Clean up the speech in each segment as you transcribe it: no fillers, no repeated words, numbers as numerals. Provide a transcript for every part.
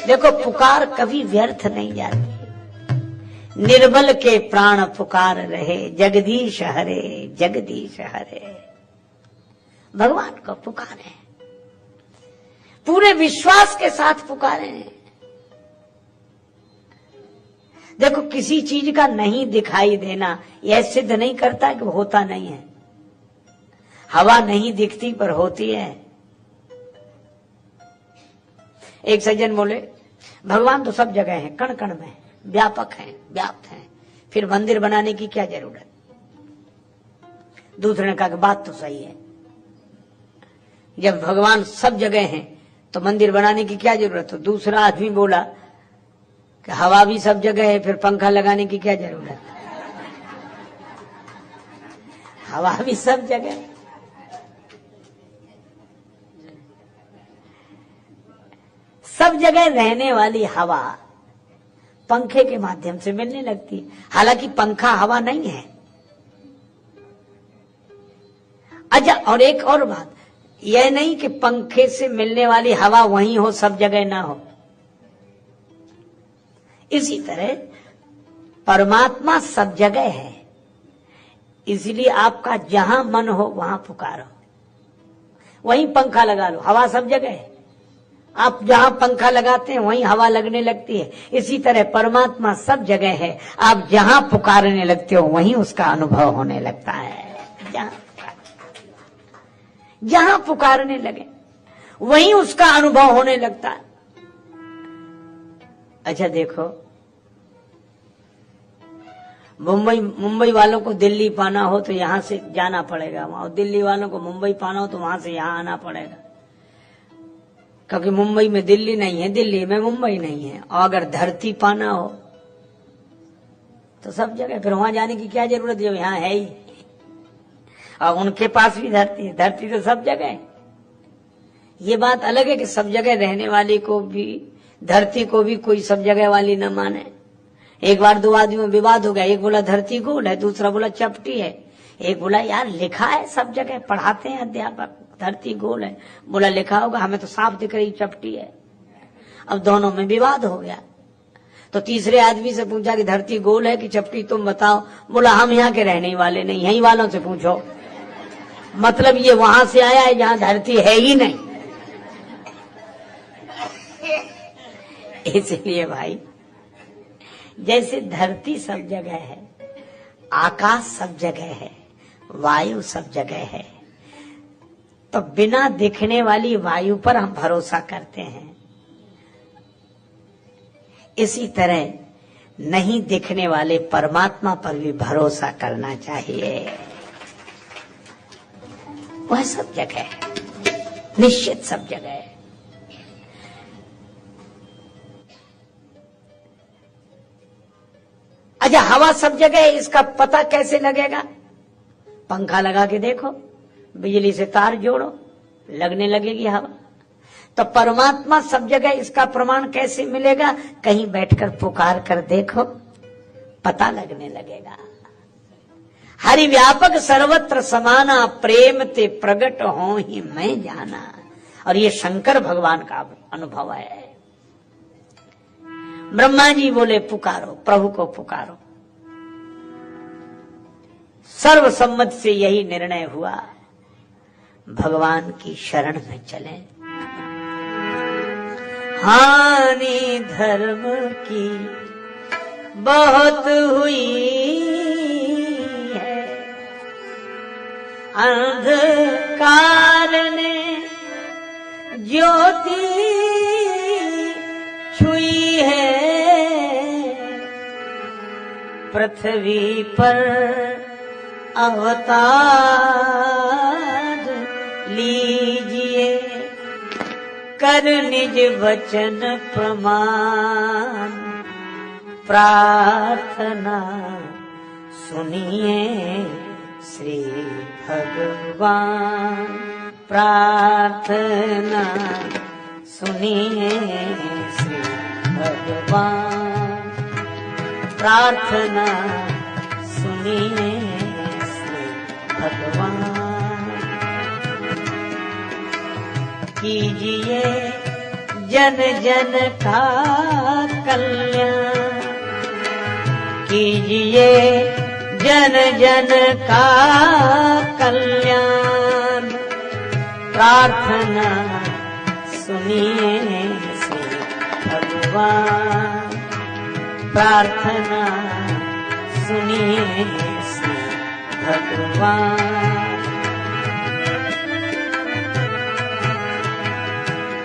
देखो पुकार कभी व्यर्थ नहीं जाती। निर्बल के प्राण पुकार रहे, जगदीश हरे जगदीश हरे। भगवान को पुकारे, पूरे विश्वास के साथ पुकारे। देखो किसी चीज का नहीं दिखाई देना यह सिद्ध नहीं करता कि होता नहीं है। हवा नहीं दिखती पर होती है। एक सज्जन बोले भगवान तो सब जगह है, कण कण में व्यापक है, व्याप्त है, फिर मंदिर बनाने की क्या जरूरत। दूसरे ने कहा कि बात तो सही है, जब भगवान सब जगह है तो मंदिर बनाने की क्या जरूरत। तो दूसरा आदमी बोला कि हवा भी सब जगह है, फिर पंखा लगाने की क्या जरूरत। हवा भी सब जगह है। सब जगह रहने वाली हवा पंखे के माध्यम से मिलने लगती। हालांकि पंखा हवा नहीं है। अच्छा, और एक और बात, यह नहीं कि पंखे से मिलने वाली हवा वहीं हो, सब जगह ना हो। इसी तरह परमात्मा सब जगह है, इसलिए आपका जहां मन हो वहां पुकारो, वहीं पंखा लगा लो। हवा सब जगह है, आप जहां पंखा लगाते हैं वहीं हवा लगने लगती है। इसी तरह परमात्मा सब जगह है, आप जहां पुकारने लगते हो वहीं उसका अनुभव होने लगता है। जहां पुकारने लगे वहीं उसका अनुभव होने लगता है। अच्छा देखो, मुंबई वालों को दिल्ली पाना हो तो यहां से जाना पड़ेगा वहां, दिल्ली वालों को मुंबई पाना हो तो वहां से यहां आना पड़ेगा, क्योंकि मुंबई में दिल्ली नहीं है, दिल्ली में मुंबई नहीं है। और अगर धरती पाना हो तो सब जगह, फिर वहां जाने की क्या जरूरत जब यहाँ है ही। और उनके पास भी धरती है, धरती तो सब जगह है। ये बात अलग है कि सब जगह रहने वाली को भी, धरती को भी कोई सब जगह वाली न माने। एक बार दो आदमी में विवाद हो गया, एक बोला धरती गोल है, दूसरा बोला चपटी है। एक बोला यार लिखा है सब जगह, पढ़ाते हैं अध्यापक धरती गोल है। बोला लिखा होगा, हमें तो साफ दिख रही चपटी है। अब दोनों में विवाद हो गया। तो तीसरे आदमी से पूछा कि धरती गोल है कि चपटी, तुम बताओ। बोला हम यहाँ के रहने वाले नहीं, यहीं वालों से पूछो। मतलब ये वहां से आया है जहां धरती है ही नहीं। इसलिए भाई, जैसे धरती सब जगह है, आकाश सब जगह है, वायु सब जगह है, तो बिना दिखने वाली वायु पर हम भरोसा करते हैं। इसी तरह नहीं दिखने वाले परमात्मा पर भी भरोसा करना चाहिए। वह सब जगह है, निश्चित सब जगह है। अच्छा, हवा सब जगह है, इसका पता कैसे लगेगा? पंखा लगा के देखो, बिजली से तार जोड़ो, लगने लगेगी हवा। तो परमात्मा सब जगह, इसका प्रमाण कैसे मिलेगा? कहीं बैठकर पुकार कर देखो, पता लगने लगेगा। हरि व्यापक सर्वत्र समाना, प्रेम ते प्रगट हो ही मैं जाना। और ये शंकर भगवान का अनुभव है। ब्रह्मा जी बोले पुकारो, प्रभु को पुकारो। सर्वसम्मत से यही निर्णय हुआ, भगवान की शरण में चले। हानि धर्म की बहुत हुई है, अंधकार ने ज्योति छुई है। पृथ्वी पर अवतार लीजिए, कर निज वचन प्रमाण। प्रार्थना सुनिए श्री भगवान, प्रार्थना सुनिए श्री भगवान, प्रार्थना सुनिए श्री भगवान। कीजिए जन जन का कल्याण कीजिए, जन जन का कल्याण। प्रार्थना सुनिए श्री भगवान, प्रार्थना सुनिए श्री भगवान।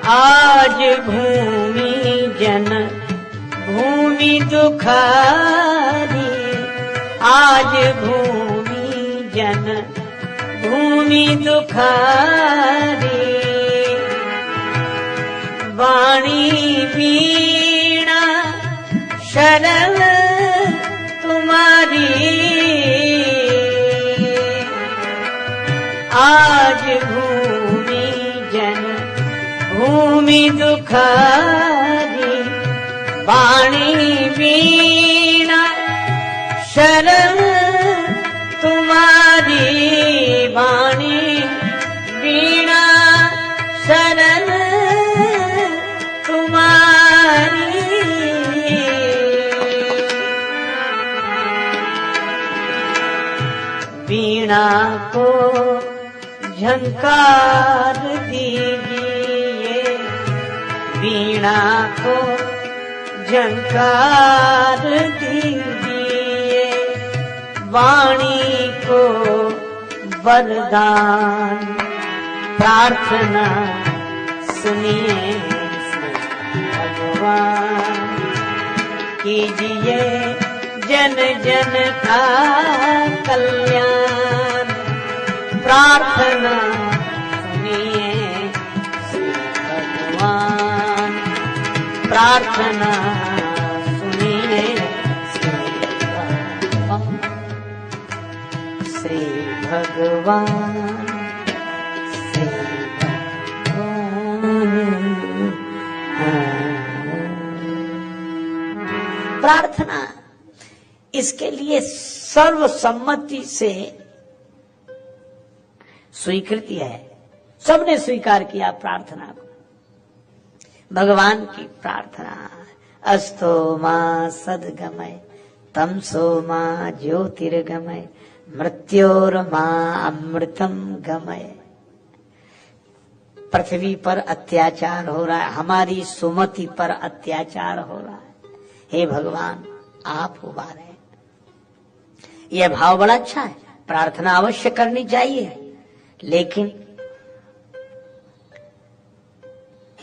आज भूमि जन भूमि दुखारी, आज भूमि जन भूमि दुखारी। वाणी वीणा शरण तुम्हारी, आज भूमि जन भूमि दुखारी। वाणी वीणा शरण तुम्हारी, वाणी वीणा शरण तुम्हारी। वीणा को झंकार दीजिए, वीणा को झंकार दीजिए। वाणी को वरदान, प्रार्थना सुनिए भगवान। कीजिए जन जन का कल्याण, प्रार्थना सुनिए श्री भगवान। प्रार्थना सुनिए श्री भगवान, श्री भगवान, श्री भगवान। प्रार्थना इसके लिए सर्वसम्मति से स्वीकृति है, सबने स्वीकार किया प्रार्थना को। भगवान की प्रार्थना, अस्तो मां सद्गमय तमसो मां ज्योतिर्गमय मृत्योर मां अमृतम गमय। पृथ्वी पर अत्याचार हो रहा है, हमारी सुमति पर अत्याचार हो रहा है, हे भगवान आप उबारे। यह भाव बड़ा अच्छा है, प्रार्थना अवश्य करनी चाहिए, लेकिन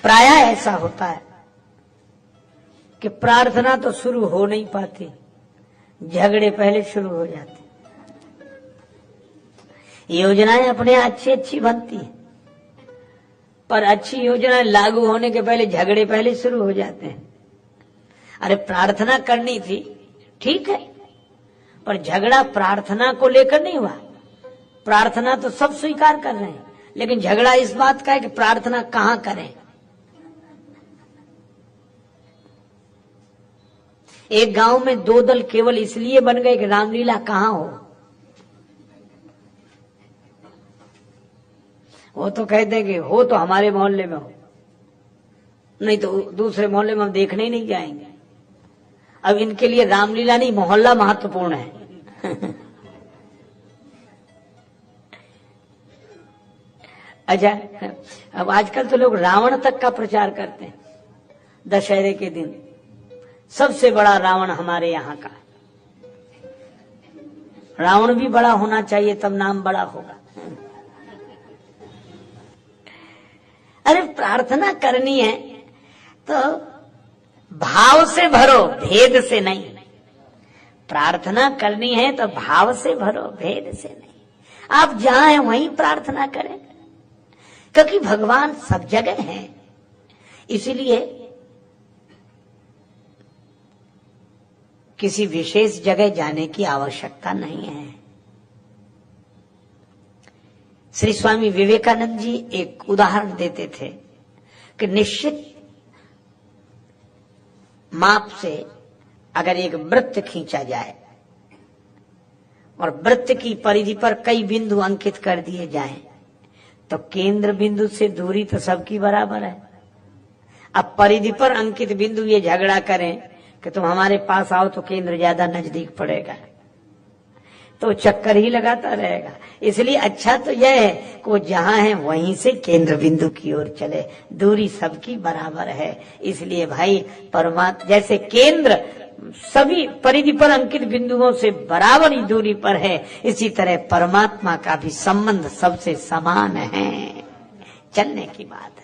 प्रायः ऐसा होता है कि प्रार्थना तो शुरू हो नहीं पाती, झगड़े पहले शुरू हो जाते। योजनाएं अपने अच्छी अच्छी बनती हैं, पर अच्छी योजनाएं लागू होने के पहले झगड़े पहले शुरू हो जाते हैं। अरे प्रार्थना करनी थी, ठीक है, पर झगड़ा प्रार्थना को लेकर नहीं हुआ। प्रार्थना तो सब स्वीकार कर रहे हैं, लेकिन झगड़ा इस बात का है कि प्रार्थना कहां करें। एक गांव में दो दल केवल इसलिए बन गए कि रामलीला कहां हो। वो तो कहते हैं कि हो तो हमारे मोहल्ले में हो, नहीं तो दूसरे मोहल्ले में हम देखने ही नहीं जाएंगे। अब इनके लिए रामलीला नहीं, मोहल्ला महत्वपूर्ण है। अच्छा, अब आजकल तो लोग रावण तक का प्रचार करते हैं। दशहरे के दिन सबसे बड़ा रावण हमारे यहाँ का। रावण भी बड़ा होना चाहिए, तब नाम बड़ा होगा। अरे प्रार्थना करनी है तो भाव से भरो, भेद से नहीं। प्रार्थना करनी है तो भाव से भरो, भेद से नहीं। आप जहां हैं वहीं प्रार्थना करें, क्योंकि भगवान सब जगह हैं। इसलिए किसी विशेष जगह जाने की आवश्यकता नहीं है। श्री स्वामी विवेकानंद जी एक उदाहरण देते थे कि निश्चित माप से अगर एक वृत्त खींचा जाए और वृत्त की परिधि पर कई बिंदु अंकित कर दिए जाएं, तो केंद्र बिंदु से दूरी तो सबकी बराबर है। अब परिधि पर अंकित बिंदु ये झगड़ा करें कि तुम हमारे पास आओ तो केंद्र ज्यादा नजदीक पड़ेगा, तो चक्कर ही लगाता रहेगा। इसलिए अच्छा तो यह है कि वो जहां है वहीं से केंद्र बिंदु की ओर चले, दूरी सबकी बराबर है। इसलिए भाई परमात्मा जैसे केंद्र सभी परिधि पर अंकित बिंदुओं से बराबर ही दूरी पर है, इसी तरह परमात्मा का भी संबंध सबसे समान है। चलने की बात है।